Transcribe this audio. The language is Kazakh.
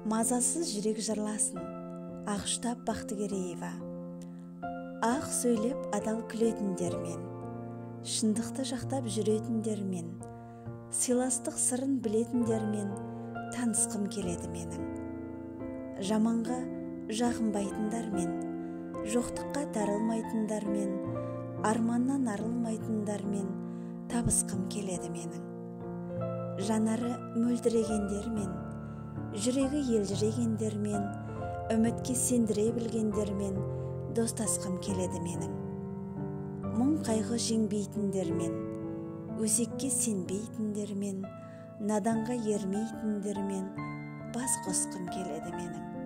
Мазасыз жүрек жырласын, Ақштап Бақтыгереева. Ақ сөйлеп адал күлетіндермен, шындықты жақтап жүретіндермен, сыйластық сырын білетіндермен танысқым келеді менің. Жаманға жағынбайтындармен, жоқтыққа дарылмайтындармен, арманнан арылмайтындармен табысқым келеді менің. Жанары мөлдірегендермен, жүрегі елжірегендермен, үмітке сендіре білгендермен достасқым келеді менің. Мұң қайғы жеңбейтіндермен, өсекке сенбейтіндермен, наданға ермейтіндермен бас қосқым келеді менің.